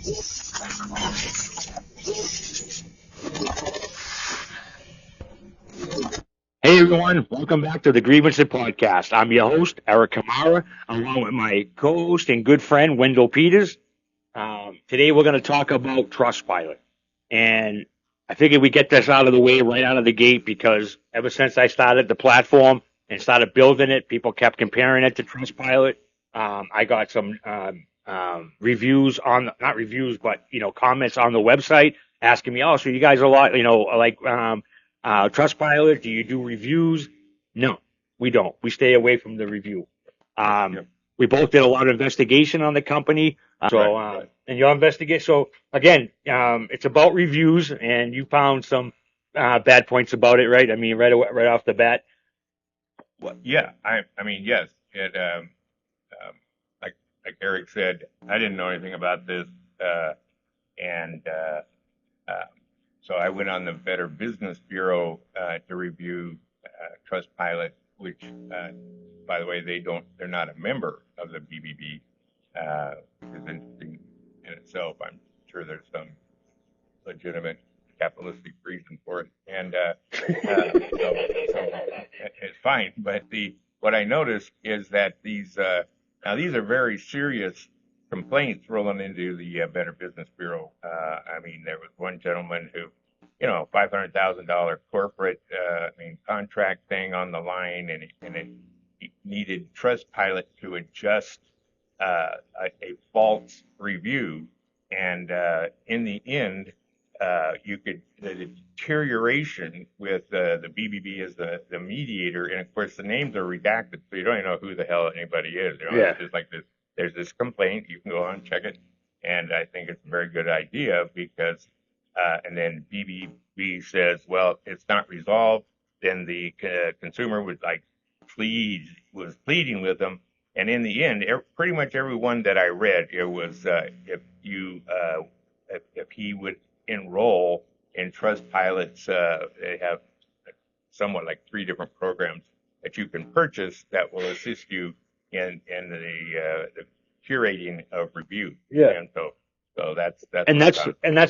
Hey everyone, welcome back to the Grievance-IT podcast. I'm your host, Eric Kamara, along with my co-host and good friend, Wendell Peters. Today we're going to talk about Trustpilot. And I figured we get this out of the way right out of the gate because ever since I started the platform and started building it, people kept comparing it to Trustpilot. I got some reviews on, not reviews, but, comments on the website asking me, oh, so you guys are a lot, Trustpilot, do you do reviews? No, we don't. We stay away from the review. We both did a lot of investigation on the company. And your investigation. So again, it's about reviews, and you found some bad points about it, right? I mean, right off the bat. Well, yeah. I mean, yes. It like Eric said, I didn't know anything about this, and so I went on the Better Business Bureau to review Trustpilot, which, by the way, they're not a member of the BBB. Which is interesting in itself. I'm sure there's some legitimate capitalistic reason for it, and so it's fine. But what I noticed is that these are very serious complaints rolling into the Better Business Bureau. I mean, there was one gentleman who, $500,000 corporate, contract thing on the line, and it needed Trustpilot to adjust a false review, and in the end, the deterioration with the BBB as the mediator, and of course the names are redacted, so you don't even know who the hell anybody is. It's just like this. There's this complaint. You can go on and check it, and I think it's a very good idea because, and then BBB says, well, it's not resolved. Then the consumer was pleading with them. And in the end, pretty much everyone that I read, it was if he would enroll in Trustpilot's, they have somewhat like 3 different programs that you can purchase that will assist you in the curating of reviews. Yeah. And so that's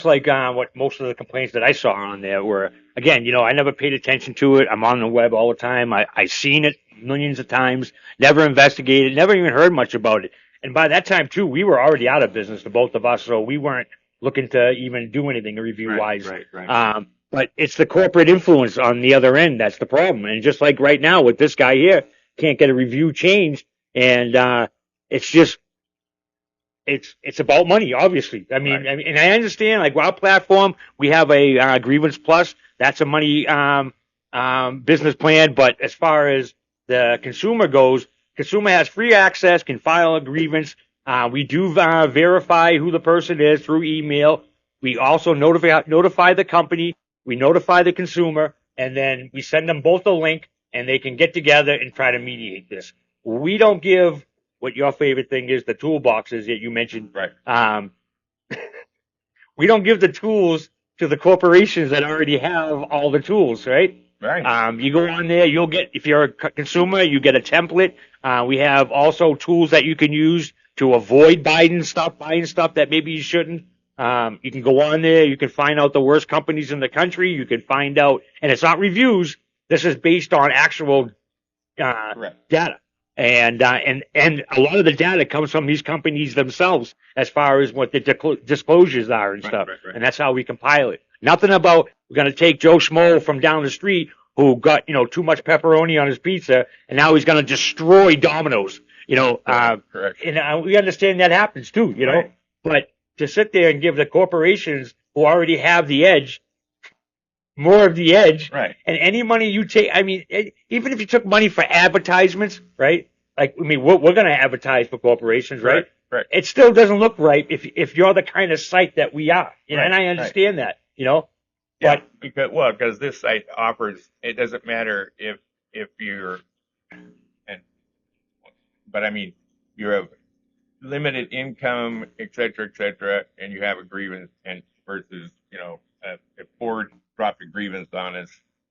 like what most of the complaints that I saw on there were. Again, I never paid attention to it. I'm on the web all the time. I seen it millions of times, never investigated, never even heard much about it. And by that time too, we were already out of business, the both of us, so we weren't looking to even do anything review wise. Right. But it's the corporate influence on the other end that's the problem. And just like right now with this guy here, can't get a review changed, and it's about money, obviously. I mean, and I understand, like our platform, we have a Grievance Plus. That's a money business plan. But as far as the consumer goes, consumer has free access, can file a grievance. We do verify who the person is through email. We also notify the company. We notify the consumer, and then we send them both a link, and they can get together and try to mediate this. We don't give what your favorite thing is, the toolboxes that you mentioned. Right. We don't give the tools to the corporations that already have all the tools, right? Right. You go on there, you'll get, if you're a consumer, you get a template. We have also tools that you can use to avoid buying stuff that maybe you shouldn't. You can go on there, you can find out the worst companies in the country, you can find out, and it's not reviews, this is based on actual data. And a lot of the data comes from these companies themselves as far as what the disclosures are and stuff. Right. And that's how we compile it. Nothing about we're going to take Joe Schmo from down the street who got, too much pepperoni on his pizza, and now he's going to destroy Domino's, Correct. And we understand that happens too, Right. But to sit there and give the corporations who already have the edge more of the edge. Right. And any money you take, I mean, even if you took money for advertisements, right? Like, I mean, we're going to advertise for corporations, right? Right. It still doesn't look right if you're the kind of site that we are, Right. and I understand that, Yeah, but because this site offers, it doesn't matter if you're, but I mean, you have limited income, et cetera, and you have a grievance, and versus, if Ford dropped a grievance on us,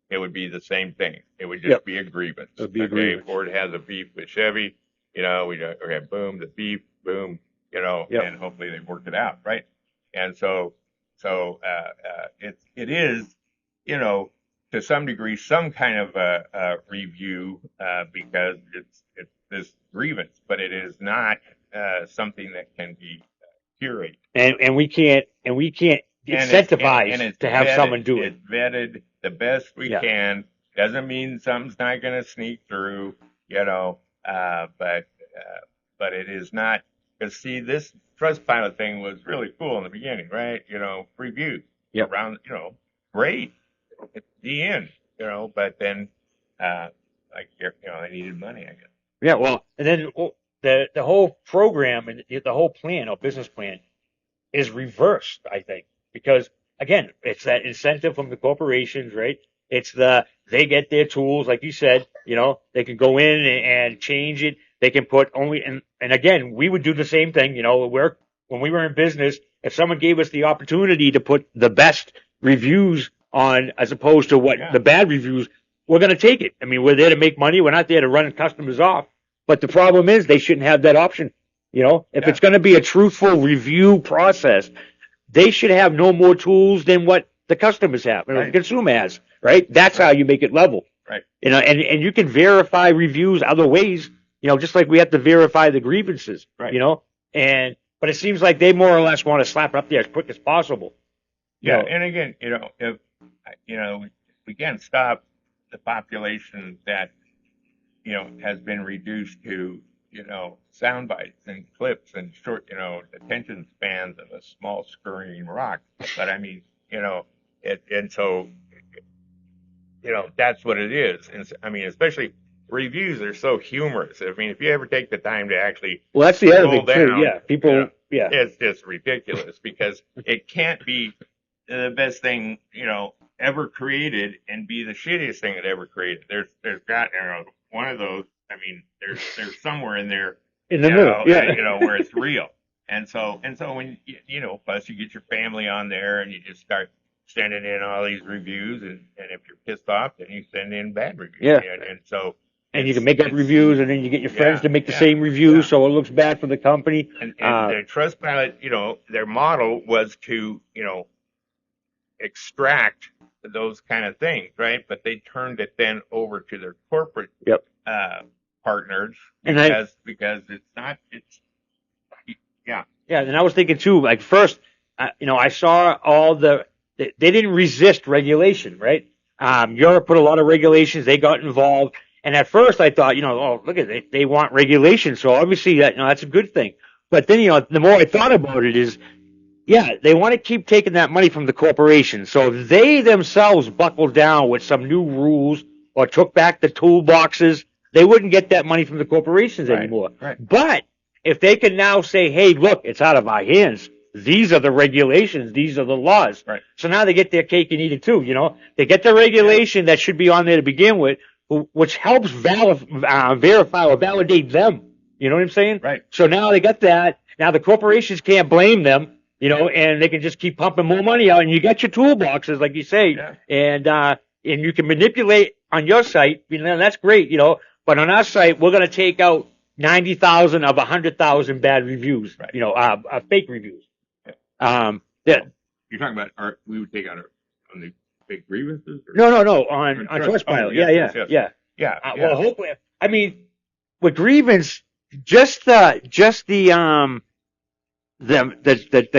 it would be the same thing. It would just be a grievance. It would be a grievance. Ford has a beef with Chevy, boom, the beef, boom, and hopefully they work it out, right? And so it is, you know, to some degree, some kind of a review because it's this grievance, but it is not something that can be curated. And we can't incentivize And it's to have vetted. someone do it. It's vetted the best we can. Doesn't mean something's not going to sneak through, you know, but it is not. Because see, this Trustpilot thing was really cool in the beginning, right? You know, reviews around, you know, great at the end, you know, but then, like, you know, they needed money, I guess. Yeah, well, and then the whole program and the whole plan or business plan is reversed, I think, because again, it's that incentive from the corporations, right? It's they get their tools, like you said, you know, they can go in and change it. They can put only, and again, we would do the same thing, you know, when we were in business, if someone gave us the opportunity to put the best reviews on as opposed to what the bad reviews, we're going to take it. I mean, we're there to make money. We're not there to run customers off. But the problem is they shouldn't have that option. You know, if it's going to be a truthful review process, they should have no more tools than what the customers have, or the consumer has, right? That's how you make it level. Right. You know, and you can verify reviews other ways, you know, just like we have to verify the grievances, you know, but it seems like they more or less want to slap it up there as quick as possible. Yeah. And again, you know, if, you know, we can't stop the population that, you know, has been reduced to, you know, sound bites and clips and short, you know, attention spans of a small scurrying rock. But I mean, you know, and so, you know, that's what it is. And I mean, especially reviews are so humorous. I mean, if you ever take the time to actually, well, that's the other thing too. Yeah, people, you know, it's just ridiculous because it can't be the best thing, you know, ever created and be the shittiest thing that ever created. There's got, you know, one of those. I mean, there's somewhere in there, in the middle, you know, where it's real. And so when you know, plus you get your family on there and you just start sending in all these reviews, and if you're pissed off, then you send in bad reviews. Yeah. And so. And you can make up reviews, and then you get your friends to make the same reviews, so it looks bad for the company. And the Trustpilot, you know, their model was to, you know, extract those kind of things, right? But they turned it then over to their corporate partners because it's not, yeah. And I was thinking too, like first, you know, I saw they didn't resist regulation, right? Europe put a lot of regulations, they got involved. And at first I thought, you know, oh, look at it, they want regulation. So obviously that, you know, that's a good thing. But then, you know, the more I thought about it is, yeah, they want to keep taking that money from the corporation. So if they themselves buckled down with some new rules or took back the toolboxes, they wouldn't get that money from the corporations anymore. Right. But if they can now say, hey, look, it's out of our hands. These are the regulations. These are the laws. Right. So now they get their cake and eat it too, you know. They get the regulation that should be on there to begin with, which helps verify or validate them. You know what I'm saying? Right. So now they got that. Now the corporations can't blame them, you know, and they can just keep pumping more money out. And you got your toolboxes, like you say, and you can manipulate on your site. You know, that's great, you know. But on our site, we're going to take out 90,000 of 100,000 bad reviews, you know, fake reviews. You're talking about we would take out on the fake grievances? No, on Trustpilot. Yeah. Well, hopefully, I mean, with grievance, just the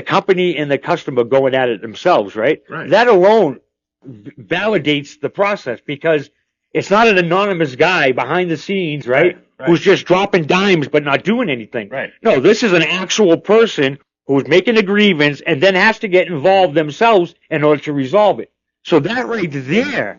company and the customer going at it themselves, right? That alone validates the process because it's not an anonymous guy behind the scenes, right? Who's just dropping dimes but not doing anything. No, this is an actual person who's making a grievance and then has to get involved themselves in order to resolve it. So that right there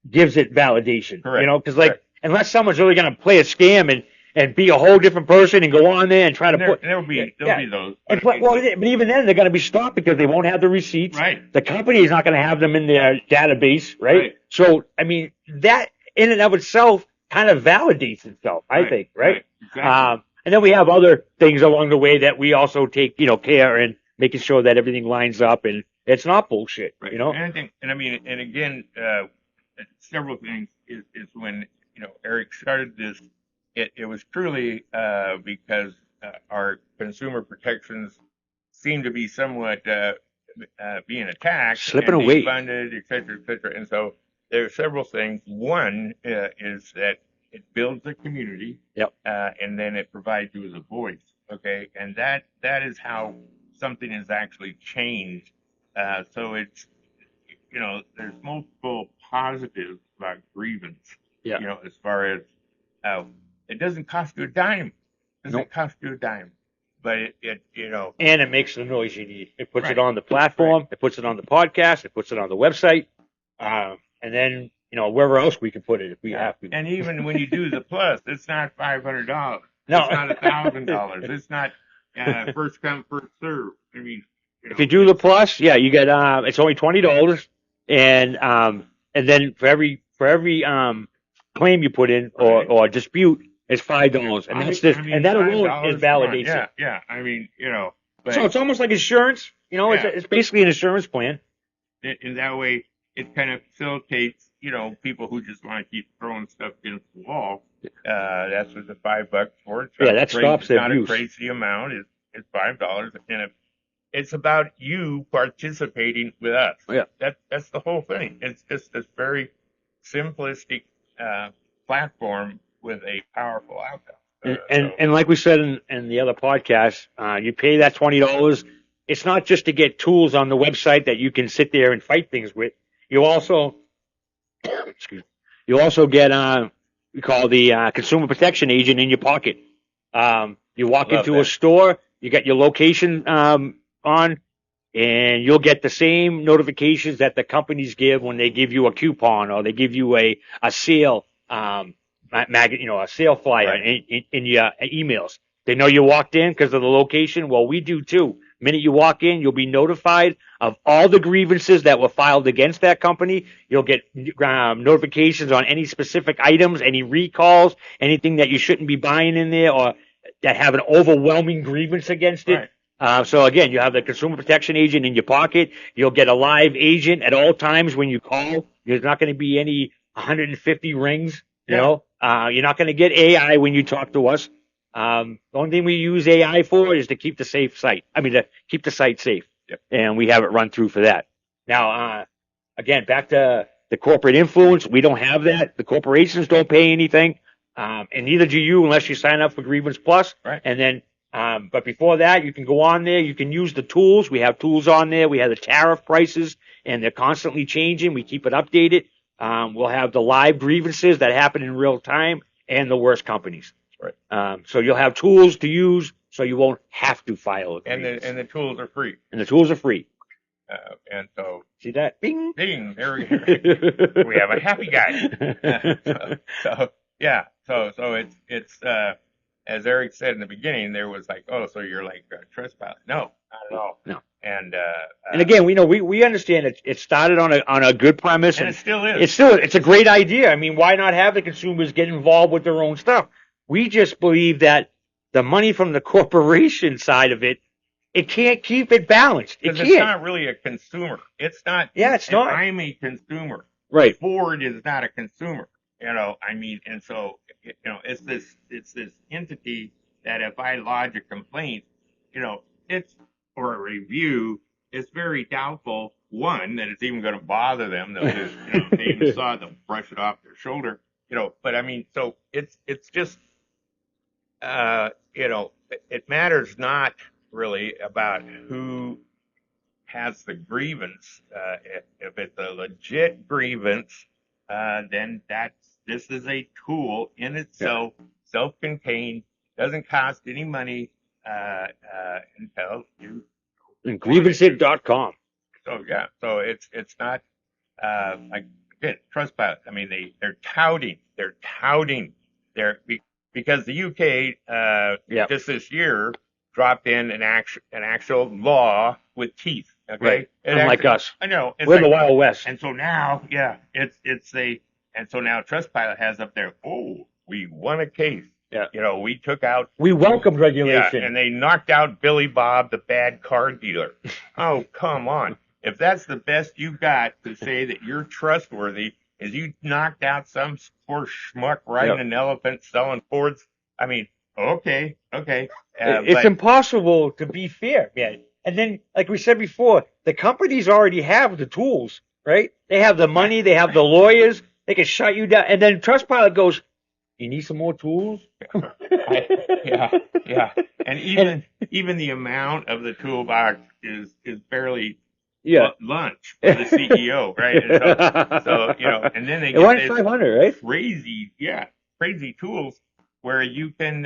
gives it validation. You know, because like unless someone's really going to play a scam and be a whole different person and go on there and try to put. There'll be those. But even then, they're going to be stopped because they won't have the receipts. The company is not going to have them in their database, right? So, I mean, that in and of itself kind of validates itself, I think, right? Exactly. And then we have other things along the way that we also take, you know, care in making sure that everything lines up and it's not bullshit, you know? And I mean, and again, several things is when, you know, Eric started this. It was truly because our consumer protections seem to be somewhat being attacked Slipping and away. defunded, et cetera, et cetera. And so there are several things. One is that it builds a community, Yep. And then it provides you with a voice. Okay, and that is how something is actually changed. So it's, there's multiple positives about grievance. Yeah. As far as it doesn't cost you a dime. It doesn't Nope. cost you a dime. But it And it makes the noise you need. It puts Right. it on the platform. It puts it on the podcast. It puts it on the website. And then, wherever else we can put it if we have to. And even when you do the plus, it's not $500. No. It's not $1,000. It's not first come, first serve. I mean, If you do the plus, yeah, you get it's only $20, and then for every claim you put in or dispute, it's $5, and that's just and that alone is validation. Yeah. I mean, but So it's almost like insurance. It's basically an insurance plan. in that way, it kind of facilitates, people who just want to keep throwing stuff against the wall. That's what the $5 for. It's Yeah, that stops the not abuse. a crazy amount. It's $5, and it's about you participating with us. Yeah. That's the whole thing. It's just this very simplistic platform with a powerful outcome. And like we said in the other podcast, you pay that $20. It's not just to get tools on the website that you can sit there and fight things with. You also, get we call the consumer protection agent in your pocket. You walk Love into that. a store, you got your location on, and you'll get the same notifications that the companies give when they give you a coupon or they give you a sale a sale flyer in your emails. They know you walked in because of the location. Well, we do too. The minute you walk in, you'll be notified of all the grievances that were filed against that company. You'll get notifications on any specific items, any recalls, anything that you shouldn't be buying in there or that have an overwhelming grievance against it. Right. So again, you have the consumer protection agent in your pocket. You'll get a live agent at all times when you call. There's not going to be any 150 rings. You're not going to get AI when you talk to us. The only thing we use AI for is to keep the to keep the site safe. Yep. And we have it run through for that. Now, again, back to the corporate influence. We don't have that. The corporations don't pay anything. And neither do you unless you sign up for Grievance Plus. Right. And then, but before that, you can go on there. You can use the tools. We have tools on there. We have the tariff prices and they're constantly changing. We keep it updated. We'll have the live grievances that happen in real time and the worst companies. Right. So you'll have tools to use so you won't have to file a grievance. And the tools are free. And the tools are free. And so See that? Bing. ding, there we go. We have a happy guy. So it's as Eric said in the beginning, there was like, oh, so you're like Trustpilot. No, not at all. No. And again, we understand it started on a good premise, and it still is. It's a great idea. I mean, why not have the consumers get involved with their own stuff? We just believe that the money from the corporation side of it can't keep it balanced. It Because can't. it's not really a consumer. It's not. Yeah, it's not. I'm a consumer. Right. Ford is not a consumer. I mean, and so it's this entity that if I lodge a complaint, it's or a review, it's very doubtful. One, that it's even going to bother them. They'll just, they even saw them brush it off their shoulder. But I mean, so it's just, it matters not really about who has the grievance. If it's a legit grievance, then this is a tool in itself, self-contained, doesn't cost any money, until you. And Grievance-IT.com. So it's not like again, Trustpilot. I mean, they're touting because the UK just this year dropped in an actual law with teeth. Okay, Right. Unlike us. I know We're in the Wild West. and so now, and so now Trustpilot has up there. Oh, we won a case. Yeah. We took out. We welcomed regulation. Yeah, and they knocked out Billy Bob, the bad car dealer. Oh, come on. If that's the best you got to say that you're trustworthy, is you knocked out some poor schmuck riding an elephant selling Fords? I mean, okay. It's impossible to be fair, man. And then, like we said before, the companies already have the tools, right? They have the money, they have the lawyers, they can shut you down. And then Trustpilot goes, "You need some more tools?" Yeah. And even the amount of the toolbox is barely lunch for the CEO, right? And so and then they get this 500, right? crazy tools where you can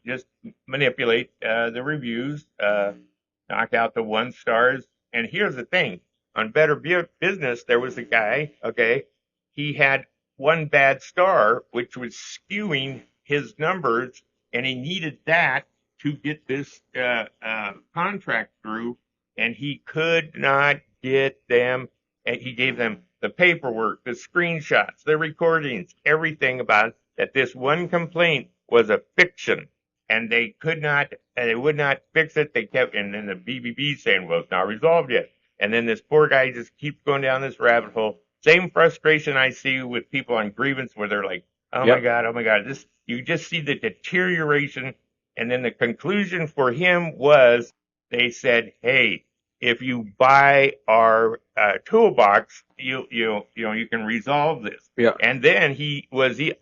just manipulate the reviews, knock out the 1 stars. And here's the thing: on Better Business, there was a guy. Okay, he had 1 bad star, which was skewing his numbers, and he needed that to get this contract through, and he could not get them. And he gave them the paperwork, the screenshots, the recordings, everything about that this one complaint was a fiction, and they could not, and they would not fix it. They kept, and then the BBB saying, "Well, it's not resolved yet." And then this poor guy just keeps going down this rabbit hole. Same frustration I see with people on Grievance, where they're like, "Oh my God, this." You just see the deterioration, and then the conclusion for him was they said, "Hey, if you buy our toolbox, you can resolve this." Yeah. And then he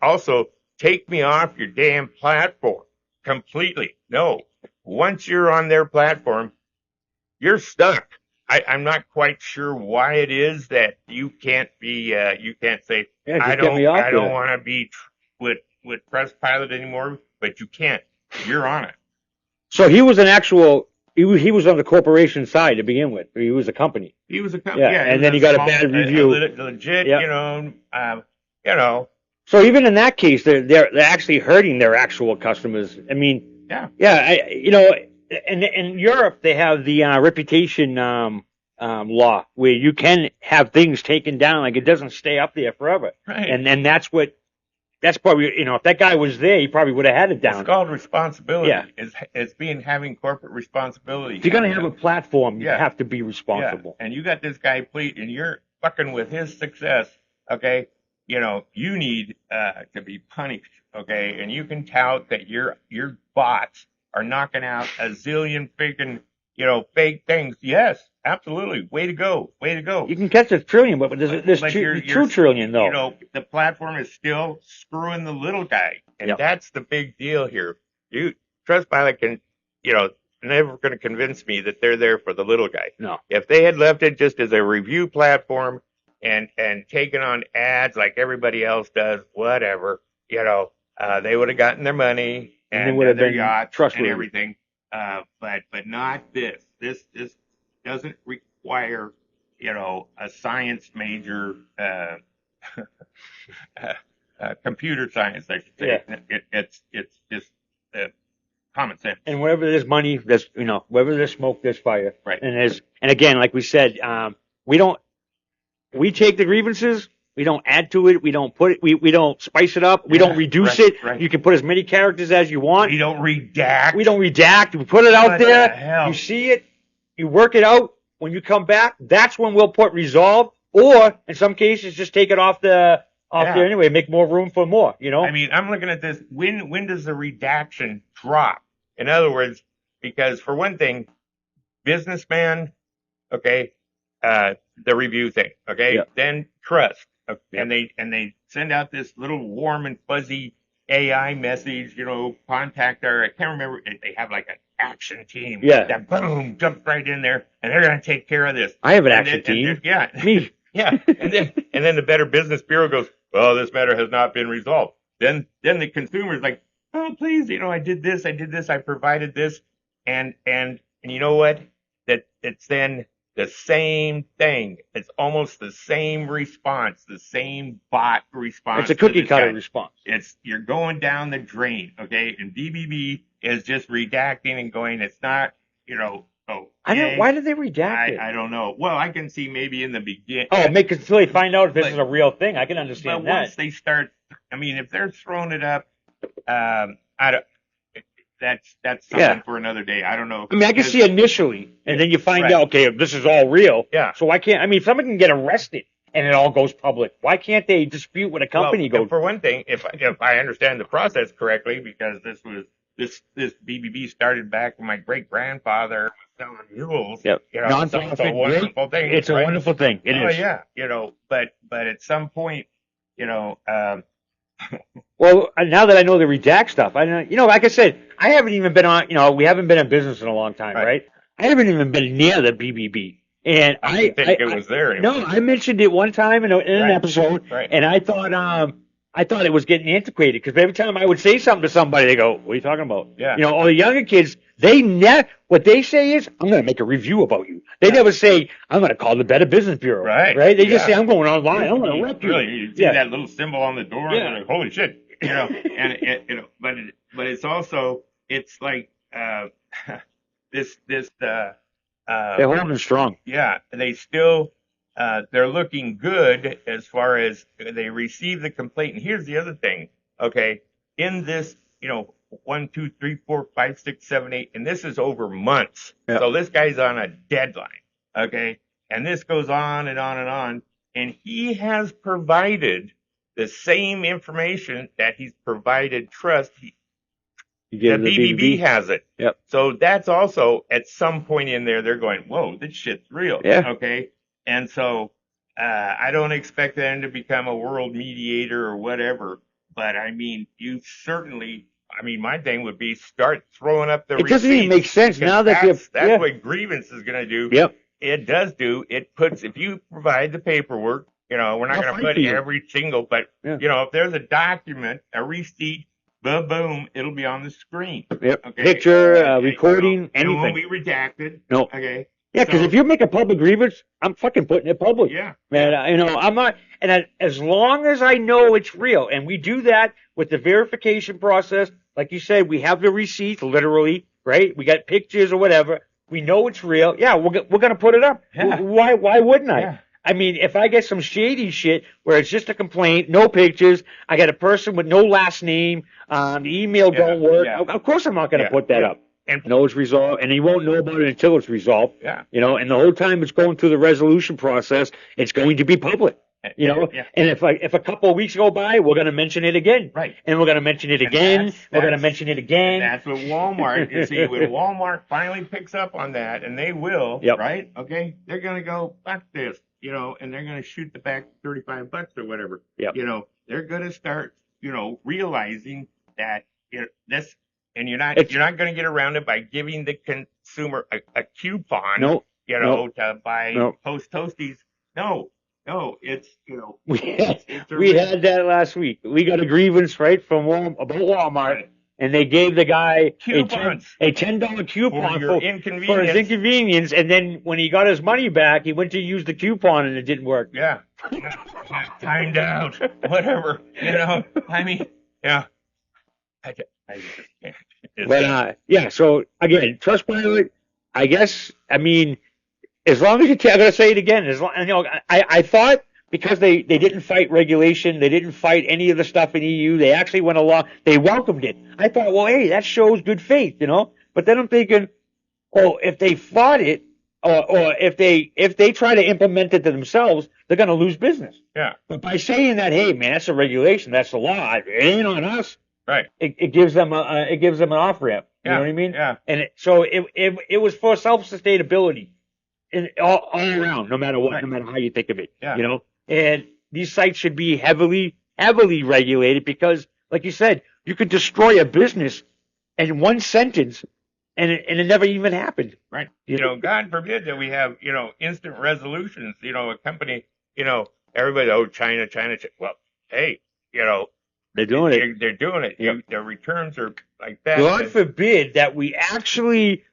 also take me off your damn platform completely. No, once you're on their platform, you're stuck. I'm not quite sure why it is that you can't be you can't say I don't want to be with Trustpilot anymore, but you can't. You're on it. So he was an actual. He was on the corporation side to begin with. He was a company. He was a company. Yeah, and then he got a bad review. Legit, So even in that case, they're actually hurting their actual customers. I mean, and in Europe they have the reputation law where you can have things taken down, like it doesn't stay up there forever. Right. And that's probably, if that guy was there, he probably would have had it down. It's called responsibility. Yeah. It's having corporate responsibility. If you're going to have a platform, you have to be responsible. Yeah. And you got this guy, and you're fucking with his success, okay? You need to be punished, okay? And you can tout that your bots are knocking out a zillion freaking, fake things. Yes, absolutely. Way to go. You can catch a trillion, but there's 2 trillion, though. The platform is still screwing the little guy. And that's the big deal here. Trustpilot can, never going to convince me that they're there for the little guy. No. If they had left it just as a review platform and taken on ads like everybody else does, whatever, they would have gotten their money and their yachts and everything. But not this. This doesn't require, a science major, computer science, I should say. Yeah. It's just common sense. And wherever there's money, wherever there's smoke, there's fire. Right. And again, like we said, we take the grievances. We don't add to it. We don't put it. We don't spice it up. We don't reduce it. Right. You can put as many characters as you want. We don't redact. We put it out there. You see it. You work it out. When you come back, that's when we'll put resolve. Or in some cases, just take it off there anyway. Make more room for more. I mean, I'm looking at this. When does the redaction drop? In other words, because for one thing, businessman, okay, the review thing, okay, then trust. And they send out this little warm and fuzzy AI message, contact our, I can't remember, they have like an action team that boom, jumps right in there, and they're going to take care of this. I have an action team. Me. Yeah. And then the Better Business Bureau goes, "Well, this matter has not been resolved." Then the consumer's like, "Oh, please, I did this, I provided this." And you know what? That it's then the same thing. It's almost the same response, the same bot response. It's a cookie cutter response. You're going down the drain, okay? And BBB is just redacting and going, it's not, why did they redact it? I don't know. Well, I can see maybe in the beginning. Oh, make it until they find out if this is a real thing. I can understand that. Once they start, if they're throwing it up, that's something for another day. I don't know. I can see initially, and then you find out, okay, this is all real. Yeah. So why can't? If someone can get arrested and it all goes public, why can't they dispute what a company goes? For one thing, if I understand the process correctly, because this BBB started back when my great grandfather was selling mules. Yep. You know, it's a wonderful thing. It's a wonderful thing. It is. Yeah. You know, but at some point, you know, well, now that I know the redact stuff, I know, you know, like I said, I haven't even been on, you know, we haven't been in business in a long time, right? I haven't even been near the BBB. And I didn't think it was there anymore. No, I mentioned it one time in an episode, and I thought it was getting antiquated because every time I would say something to somebody, they go, "What are you talking about?" Yeah. You know, all the younger kids, what they say is, "I'm going to make a review about you." They never say, "I'm going to call the Better Business Bureau." Right. They just say, "I'm going online. I'm going to rep you." Really, you see that little symbol on the door, and you're like, "Holy shit!" You know, and you know, but it's also, it's like this. They're holding strong. Yeah, they still. They're looking good as far as they receive the complaint. And here's the other thing, okay? In this, you know, 1, 2, 3, 4, 5, 6, 7, 8, and this is over months. Yep. So this guy's on a deadline, okay? And this goes on and on and on. And he has provided the same information that he's provided Trust. The BBB has it. Yep. So that's also, at some point in there, they're going, whoa, this shit's real. Yeah. Okay? And so I don't expect them to become a world mediator or whatever, but I mean, you certainly, I mean, my thing would be start throwing up the receipts. It doesn't even make sense now that that's what Grievance is going to do. Yep. It does do. It puts, if you provide the paperwork, you know, we're not going to put every single, but, you know, if there's a document, a receipt, boom, it'll be on the screen. Yep. Okay? Picture, recording, anything. It won't be redacted. No. Okay. Yeah, because if you make a public grievance, I'm fucking putting it public. Yeah. Man, you know, I'm not, and as long as I know it's real, and we do that with the verification process, like you said, we have the receipts, literally, right? We got pictures or whatever. We know it's real. Yeah, we're going to put it up. Yeah. Why wouldn't I? Yeah. I mean, if I get some shady shit where it's just a complaint, no pictures, I got a person with no last name, the email don't work, of course I'm not going to put that up. And know it's resolved, and he won't know about it until it's resolved. Yeah. You know, and the whole time it's going through the resolution process, it's going to be public. You know, and if a couple of weeks go by, we're going to mention it again. Right. And we're going to mention it again. We're going to mention it again. That's what Walmart, you see, when Walmart finally picks up on that, and they will, right? Okay, they're going to go, fuck this, you know, and they're going to shoot the back $35 or whatever. Yep. You know, they're going to start, you know, realizing that this. And you're not going to get around it by giving the consumer a coupon, to buy Post Toasties. No, it's, you know. We had that last week. We got a grievance, right, from about Walmart, and they gave the guy a $10 coupon for his inconvenience, and then when he got his money back, he went to use the coupon, and it didn't work. Yeah. Timed out, whatever, you know. I mean, yeah. I just can't. But so again, Trustpilot, I guess, I mean, as long as I'm gonna say it again, as long, you know, I thought because they didn't fight regulation, they didn't fight any of the stuff in EU, they actually went along, they welcomed it. I thought, well, hey, that shows good faith, you know. But then I'm thinking, if they fought it, or if they try to implement it to themselves, they're gonna lose business. Yeah. But by saying that, hey, man, that's a regulation, that's the law, it ain't on us. Right. It gives them an off ramp. You know what I mean? Yeah. And so it was for self sustainability, all around, no matter what, no matter how you think of it. Yeah. You know, and these sites should be heavily regulated because, like you said, you could destroy a business in one sentence, and it never even happened. Right. You know, God forbid that we have, you know, instant resolutions. You know, a company, you know, everybody, China. Well, hey, you know. They're doing it. They're doing it. Yep. Their returns are like that. God forbid that we actually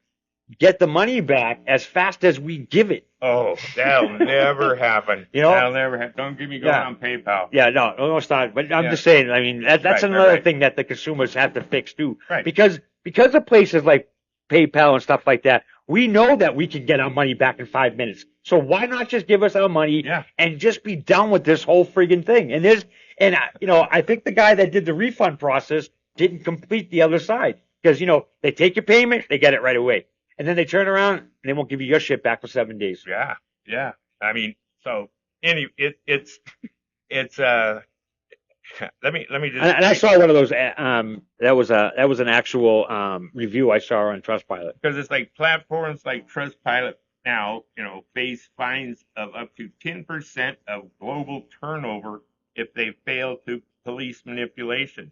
get the money back as fast as we give it. Oh, that'll never happen. You know, that'll never happen. Don't get me going on PayPal. Yeah, no, it's not. But I'm just saying. I mean, that's another thing that the consumers have to fix too. Right. Because of places like PayPal and stuff like that, we know that we can get our money back in 5 minutes. So why not just give us our money and just be done with this whole friggin' thing? And you know, I think the guy that did the refund process didn't complete the other side because, you know, they take your payment, they get it right away. And then they turn around and they won't give you your shit back for 7 days. Yeah. I mean, so it's let me just. And I saw one of those. That was an actual review I saw on Trustpilot. Because it's like platforms like Trustpilot now, face fines of up to 10% of global turnover if they fail to police manipulation.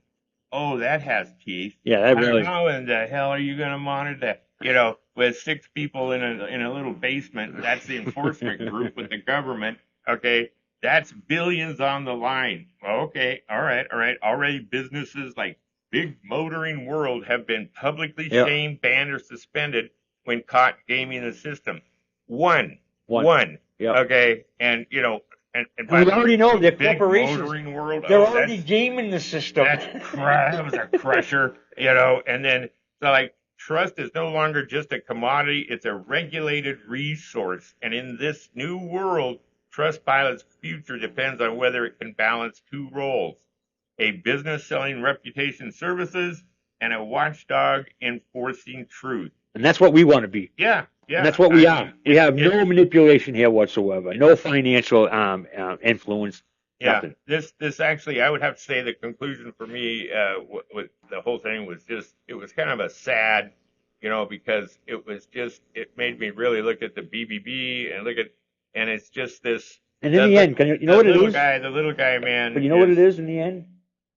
Oh, that has teeth. Yeah, that really. How in the hell are you going to monitor that? With 6 people in a little basement, that's the enforcement group with the government. Okay, that's billions on the line. Okay, all right. Already businesses like Big Motoring World have been publicly shamed, banned, or suspended when caught gaming the system. One. Yep. Okay, and and we already know they're Big corporations. Motoring World. They're already gaming the system. That was a crusher, and then so like trust is no longer just a commodity; it's a regulated resource. And in this new world, Trustpilot's future depends on whether it can balance 2 roles: a business selling reputation services and a watchdog enforcing truth. And that's what we want to be. Yeah. And that's what we are. We have no manipulation here whatsoever. No financial influence. Yeah. Nothing. This actually, I would have to say the conclusion for me with the whole thing was just, it was kind of a sad, because it made me really look at the BBB and it's just this. And in the end, you know what it is? The little guy, man. But you know what it is in the end?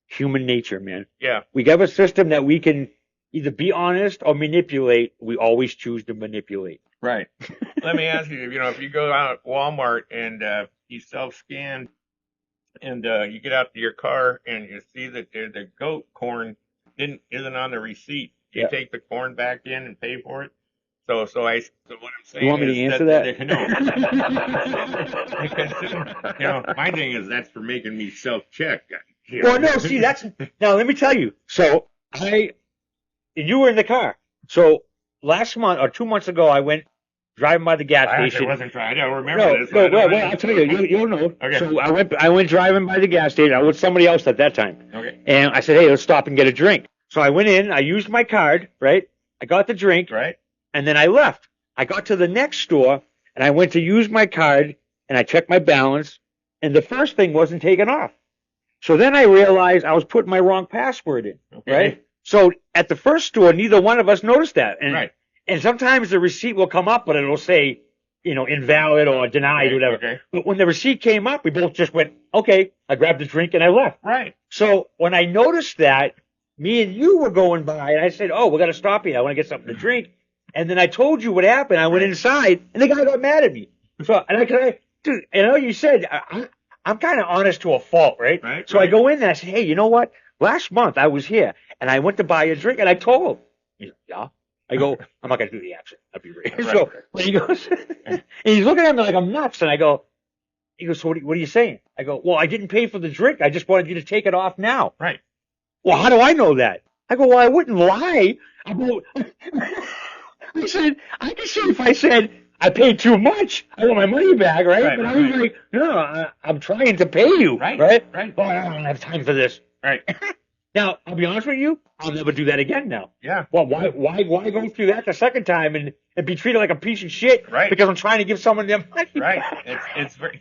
Human nature, man. Yeah. We have a system that we can either be honest or manipulate. We always choose to manipulate. Right. Let me ask you, if you go out at Walmart and you self-scan and you get out to your car and you see that the goat corn isn't on the receipt, you take the corn back in and pay for it. So what I'm saying you want me to answer that? No. My thing is that's for making me self-check. Well, no, see, now let me tell you. So you were in the car. So last month or 2 months ago, I went driving by the gas station. I wasn't trying. I don't remember this. Well, I'll tell you. You'll know. Okay. So I went driving by the gas station. I was with somebody else at that time. Okay. And I said, hey, let's stop and get a drink. So I went in. I used my card. Right. I got the drink. Right. And then I left. I got to the next store and I went to use my card and I checked my balance and the first thing wasn't taken off. So then I realized I was putting my wrong password in. Okay. Right. So at the first store, neither one of us noticed that. And sometimes the receipt will come up, but it'll say, invalid or denied, whatever. Okay. But when the receipt came up, we both just went, okay, I grabbed the drink and I left. Right. So when I noticed that, me and you were going by and I said, oh, we got to stop here. I want to get something to drink. And then I told you what happened. I went inside and the guy got mad at me. So, dude, you said, I'm kind of honest to a fault, right? So I go in there and I say, hey, you know what? Last month I was here and I went to buy a drink and I told him. He's like, yeah. I go, I'm not going to do the accent. I'll be real. So when he goes, and he's looking at me like I'm nuts. And he goes, so what are you saying? I go, well, I didn't pay for the drink. I just wanted you to take it off now. Right. Well, how do I know that? I go, well, I wouldn't lie. I said, I can see if I said I paid too much, I want my money back, right? But I was like, no, I'm trying to pay you, right? Well, I don't have time for this. Right. Now, I'll be honest with you, I'll never do that again now. Yeah. Well, why go through that the second time and be treated like a piece of shit? Right. Because I'm trying to give someone their money. Right. It's very,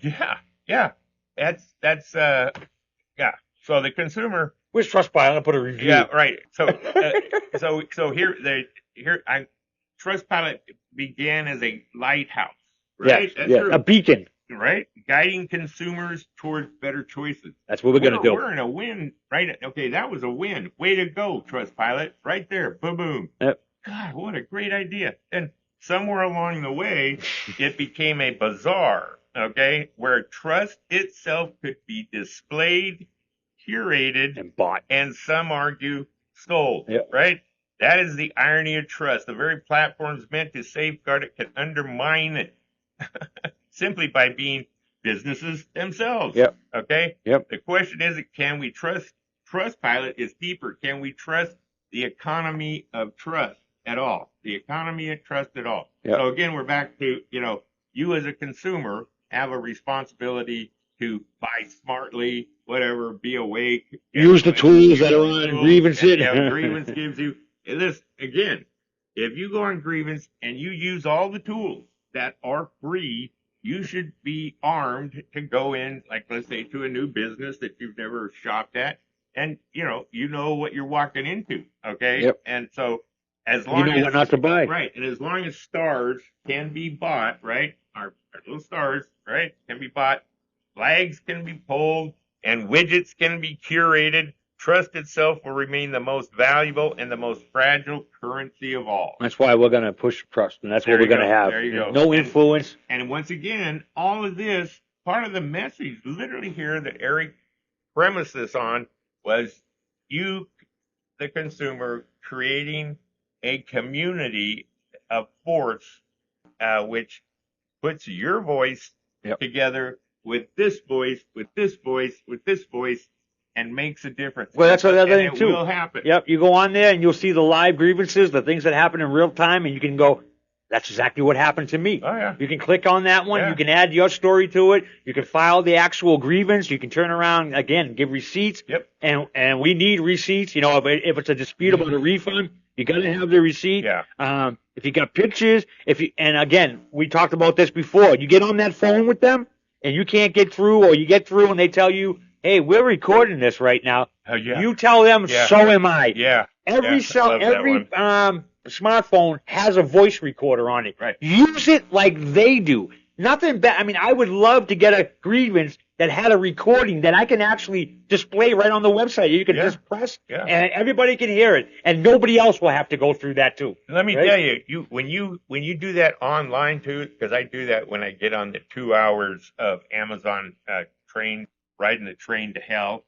yeah. That's So the consumer. Where's Trustpilot? I'll put a review. Yeah, right. So Trustpilot began as a lighthouse, right? That's true. A beacon. Right? Guiding consumers towards better choices. That's what we're going to do. We're in a win, right? Okay, that was a win. Way to go, Trustpilot. Right there. Boom, boom. Yep. God, what a great idea. And somewhere along the way, it became a bazaar, okay, where trust itself could be displayed, curated, and bought. And some argue sold, yep. Right? That is the irony of trust. The very platforms meant to safeguard it can undermine it. Simply by being businesses themselves. Yep. Okay? Yep. The question is, can we trust? Trustpilot is deeper. Can we trust the economy of trust at all? The economy of trust at all. Yep. So again, we're back to, you as a consumer have a responsibility to buy smartly, whatever, be awake. Use the tools that are on Grievance-IT. Grievance gives you this. Again, if you go on Grievance and you use all the tools that are free, you should be armed to go in, like let's say to a new business that you've never shopped at, and you know what you're walking into, okay? Yep. And so as long what not to buy. right, and as long as stars can be bought, right, our little stars, right, can be bought, flags can be pulled, and widgets can be curated, trust itself will remain the most valuable and the most fragile currency of all. That's why we're going to push trust, and that's what we're going to have. There you go. No influence. And once again, all of this, part of the message literally here that Eric premised this on was you, the consumer, creating a community of force which puts your voice together with this voice, with this voice, with this voice, and makes a difference. Well, that's what other thing too. It will happen. Yep, you go on there and you'll see the live grievances, the things that happen in real time, and you can go, that's exactly what happened to me. Oh, yeah. You can click on that one. Yeah. You can add your story to it. You can file the actual grievance. You can turn around again, give receipts. Yep. And we need receipts. If it's a dispute about a refund, you got to have the receipt. Yeah. If you got pictures, and again, we talked about this before. You get on that phone with them and you can't get through, or you get through and they tell you, hey, we're recording this right now. Yeah. You tell them, so am I. Yeah. Every smartphone has a voice recorder on it. Right. Use it like they do. Nothing bad. I mean, I would love to get a grievance that had a recording that I can actually display right on the website. You can just press, and everybody can hear it, and nobody else will have to go through that too. Let me tell you, when you do that online too, because I do that when I get on the 2 hours of Amazon train, riding the train to hell.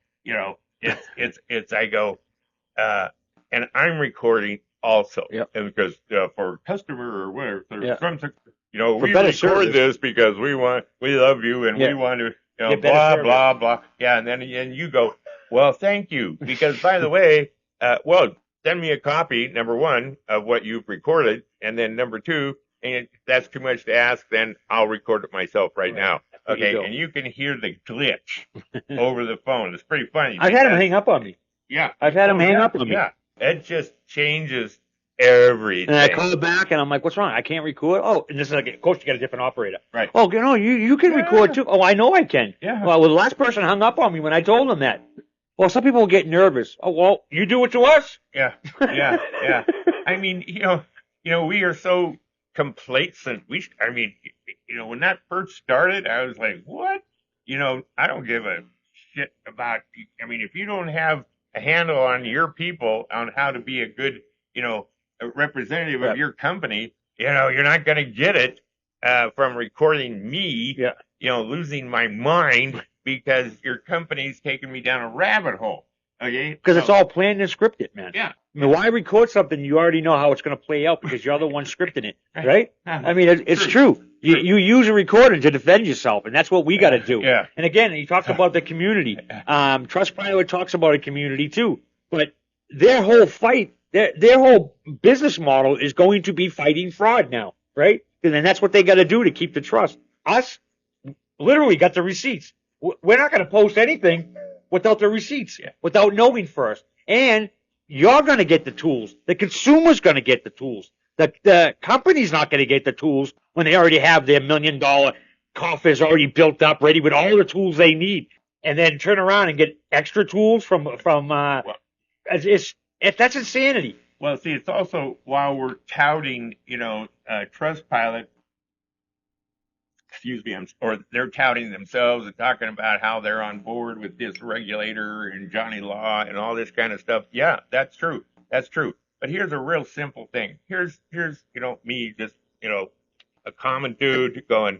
It's I go, and I'm recording also, because for a customer or whatever, we record this because we love you and we want to, blah blah blah. Yeah, and then you go, well, thank you, because by the way, send me a copy, number one, of what you've recorded, and then number two, and if that's too much to ask, then I'll record it myself right now. Okay, and you can hear the glitch over the phone. It's pretty funny. I've had him hang up on me. Yeah. I've had him hang up on me. Yeah. It just changes everything. And I call back and I'm like, what's wrong? I can't record. Oh, and this is like, coach, you got a different operator. Right. Oh, you can record too. Oh, I know I can. Yeah. Well, the last person hung up on me when I told them that. Well, some people will get nervous. Oh, well, you do it to us? Yeah. Yeah. I mean, we are so complacent. When that first started, I was like, what? I don't give a shit about, if you don't have a handle on your people, on how to be a good, a representative of your company, you're not going to get it from recording me, losing my mind because your company's taking me down a rabbit hole. Okay? Because it's all planned and scripted, man. Yeah. I mean, why record something you already know how it's going to play out because you're the one scripting it, right? I mean, it's true. You use a recording to defend yourself, and that's what we got to do. Yeah. And again, you talked about the community. Trustpilot talks about a community too, but their whole fight, their whole business model is going to be fighting fraud now, right? And then that's what they got to do to keep the trust. Us, literally got the receipts. We're not going to post anything without the receipts, without knowing first. And you're going to get the tools. The consumer's going to get the tools. The company's not going to get the tools when they already have their $1 million coffers already built up, ready with all the tools they need, and then turn around and get extra tools from that's insanity. Well, see, it's also while we're touting, Trustpilot. Excuse me, or they're touting themselves and talking about how they're on board with this regulator and Johnny Law and all this kind of stuff. Yeah, that's true. That's true. But here's a real simple thing. Here's me just, a common dude going,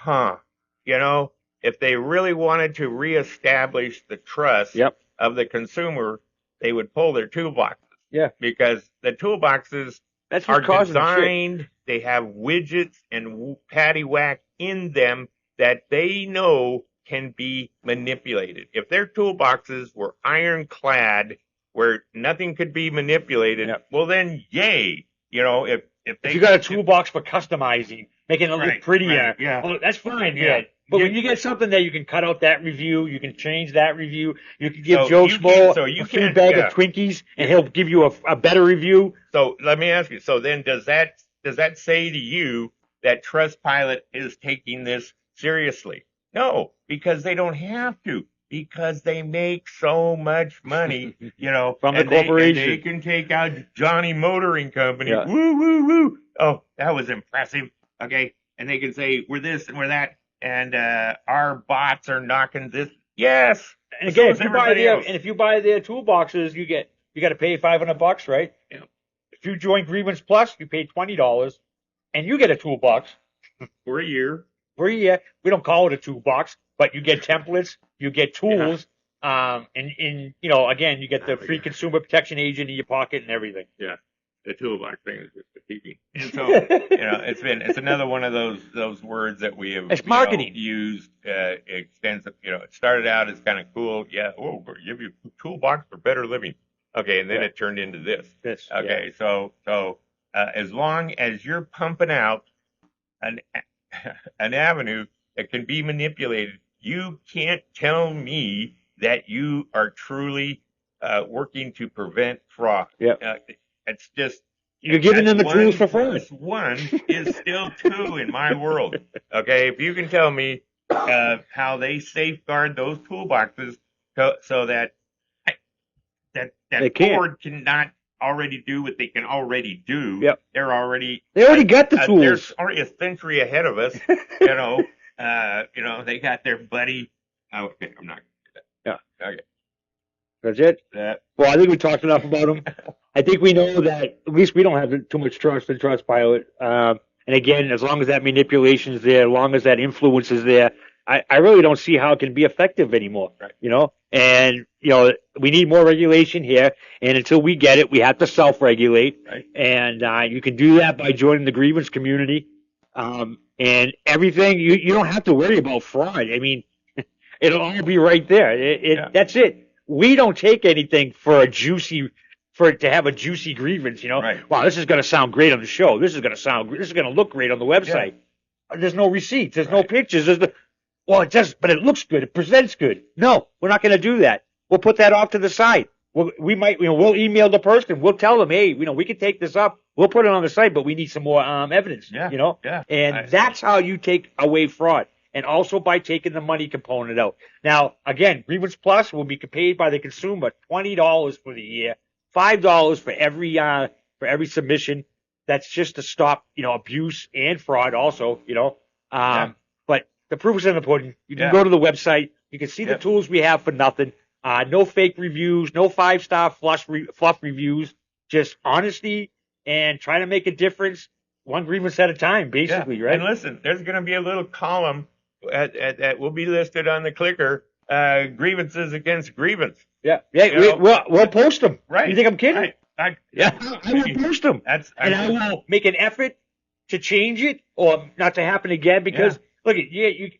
if they really wanted to reestablish the trust of the consumer, they would pull their toolboxes. Yeah. Because the toolboxes are designed, they have widgets and paddywhack in them that they know can be manipulated. If their toolboxes were ironclad where nothing could be manipulated, well then, yay. If you got a toolbox for customizing, making it look prettier, well, that's fine, But when you get something that you can cut out that review, you can change that review, you can give Joe Schmo a free bag of Twinkies, and he'll give you a better review. So let me ask you, so then does that say to you that Trustpilot is taking this seriously. No, because they don't have to. Because they make so much money, from the corporation. They can take out Johnny Motoring Company. Yeah. Woo, woo, woo. Oh, that was impressive. Okay. And they can say, we're this and we're that. And our bots are knocking this. Yes. And again, if you buy their toolboxes, you got to pay $500, right? Yeah. If you join Grievance Plus, you pay $20, and you get a toolbox for a year. We don't call it a toolbox, but you get templates, you get tools, and again, you get the free consumer protection agent in your pocket and everything. Yeah. The toolbox thing is just a TV. And so, it's another one of those words that we have used extensive. It started out as kind of cool. Yeah. Oh, we'll give you a toolbox for better living. Okay. And then it turned into this. Okay. Yeah. So as long as you're pumping out an avenue that can be manipulated, you can't tell me that you are truly working to prevent fraud. Yeah. It's just you're giving them the tools for free. One is still two in my world. Okay, if you can tell me how they safeguard those toolboxes so that board cannot already do what they can already do. Yep. They already got the tools. They're already a century ahead of us. They got their buddy. Oh, okay, I'm not gonna do that. Yeah. Okay. That's it? Well, I think we talked enough about them. I think we know that at least we don't have too much trust in Trustpilot. And again, as long as that manipulation is there, as long as that influence is there, I really don't see how it can be effective anymore. Right. And, we need more regulation here. And until we get it, we have to self-regulate. Right. And you can do that by joining the grievance community. And everything, you don't have to worry about fraud. I mean, it'll all be right there. That's it. We don't take anything for it to have a juicy grievance, Right. Wow, this is going to sound great on the show. This is going to look great on the website. Yeah. There's no receipts. There's no pictures. It does, but it looks good. It presents good. No, we're not going to do that. We'll put that off to the side. We'll email the person. We'll tell them, hey, we can take this up. We'll put it on the site, but we need some more evidence. Yeah. Yeah. And that's how you take away fraud. And also by taking the money component out. Now, again, Grievance Plus will be paid by the consumer $20 for the year, $5 for every submission. That's just to stop, abuse and fraud also, But the proof is in the pudding. You can go to the website. You can see the tools we have for nothing. No fake reviews, no 5-star fluff reviews, just honesty and trying to make a difference one grievance at a time, basically, right? And listen, there's going to be a little column that will be listed on the clicker, grievances against grievance. Yeah. We'll post them. Right. You think I'm kidding? I will post them. I will make an effort to change it or not to happen again because look,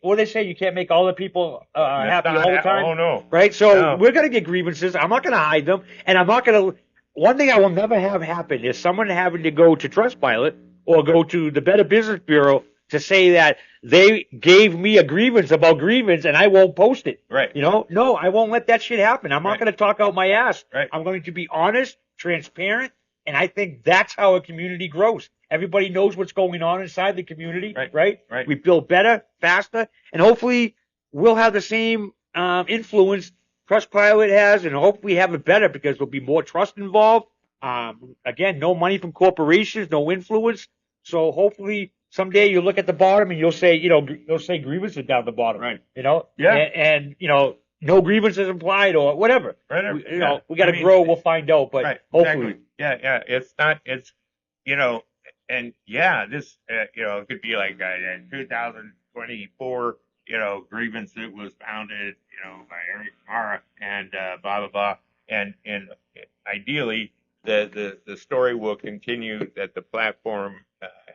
what they say, you can't make all the people happy all the time. Oh, no. Right? So we're going to get grievances. I'm not going to hide them. And I'm not going to. One thing I will never have happen is someone having to go to Trustpilot or go to the Better Business Bureau to say that they gave me a grievance about grievance and I won't post it. Right. No, I won't let that shit happen. I'm not going to talk out my ass. Right. I'm going to be honest, transparent, and I think that's how a community grows. Everybody knows what's going on inside the community, right? We build better, faster, and hopefully we'll have the same influence Trustpilot has, and hopefully have it better because there'll be more trust involved. Again, no money from corporations, no influence. So hopefully someday you'll look at the bottom and you'll say, they'll say grievances down the bottom. Right. And no grievances implied or whatever. Right. We got to grow. We'll find out, but hopefully. Exactly. Yeah. It's not, and this, it could be like 2024, grievance that was founded, by Eric Mara and, blah, blah, blah. And ideally the story will continue that the platform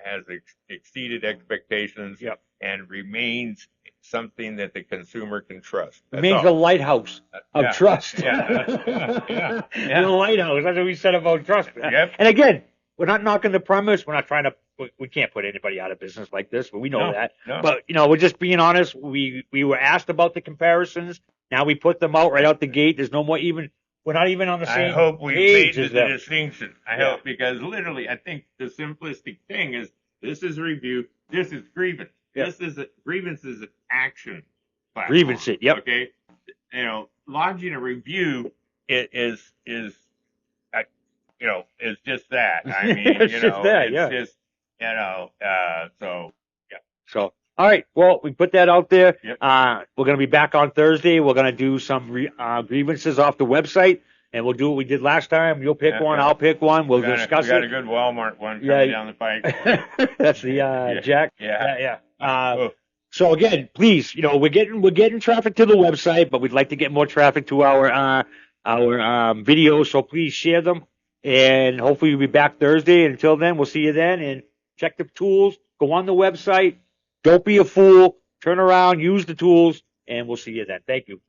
has exceeded expectations and remains something that the consumer can trust. Remains a lighthouse of trust. Yeah. The lighthouse. That's what we said about trust. Yep. And again, we're not knocking the premise. We're not trying to. We can't put anybody out of business like this, but we know that. No. But we're just being honest. We were asked about the comparisons. Now we put them out right out the gate. There's no more even. We're not even on the same page. I hope we made the distinction. I hope because literally, I think the simplistic thing is this is a review. This is Grievance. Yep. Grievance is an action platform. Grievance-IT, yep. Okay. Lodging a review is just that. I mean, It's just that, it's yeah. just, so yeah. So, all right. Well, we put that out there. Yep. We're going to be back on Thursday. We're going to do some grievances off the website, and we'll do what we did last time. You'll pick one. Yeah. I'll pick one. We'll discuss we got it. a good Walmart one coming down the pike. That's the Jack. Yeah. So again, please, we're getting traffic to the website, but we'd like to get more traffic to our videos. So please share them, and hopefully we'll be back Thursday. And until then, we'll see you then. And check the tools. Go on the website. Don't be a fool. Turn around. Use the tools, and we'll see you then. Thank you.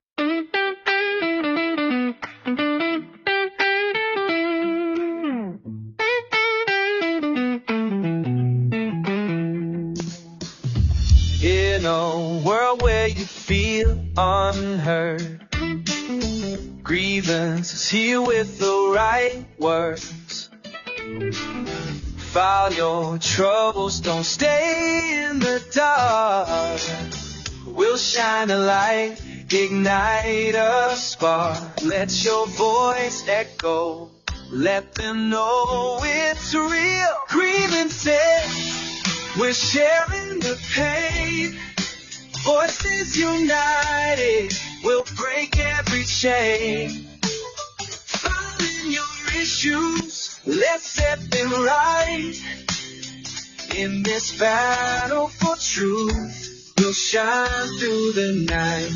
In a world where you feel unheard, Grievance is here with the right words. File your troubles, don't stay in the dark. We'll shine a light, ignite a spark. Let your voice echo, let them know it's real. Grievance-IT. We're sharing the pain, voices united, we'll break every chain. Filing your issues, let's set them right. In this battle for truth, we'll shine through the night.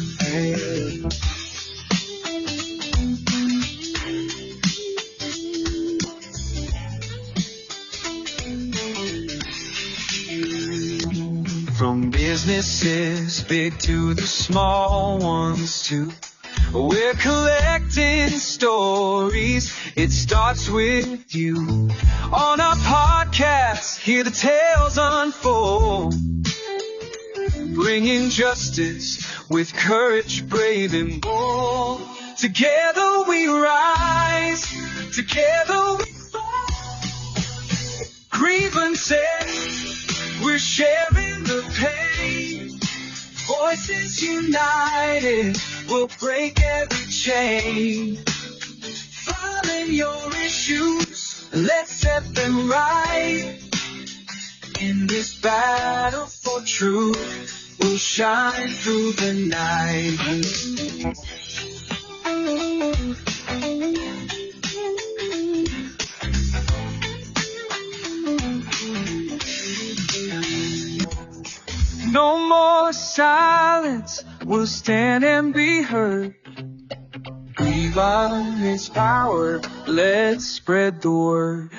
From businesses big to the small ones too, we're collecting stories. It starts with you. On our podcast, hear the tales unfold, bringing justice with courage, brave and bold. Together we rise, together we fall. Grievance-IT. We're sharing the pain, voices united, we'll break every chain. Filing your issues, let's set them right. In this battle for truth, we'll shine through the night. No more silence, we'll stand and be heard. Grievance power, let's spread the word.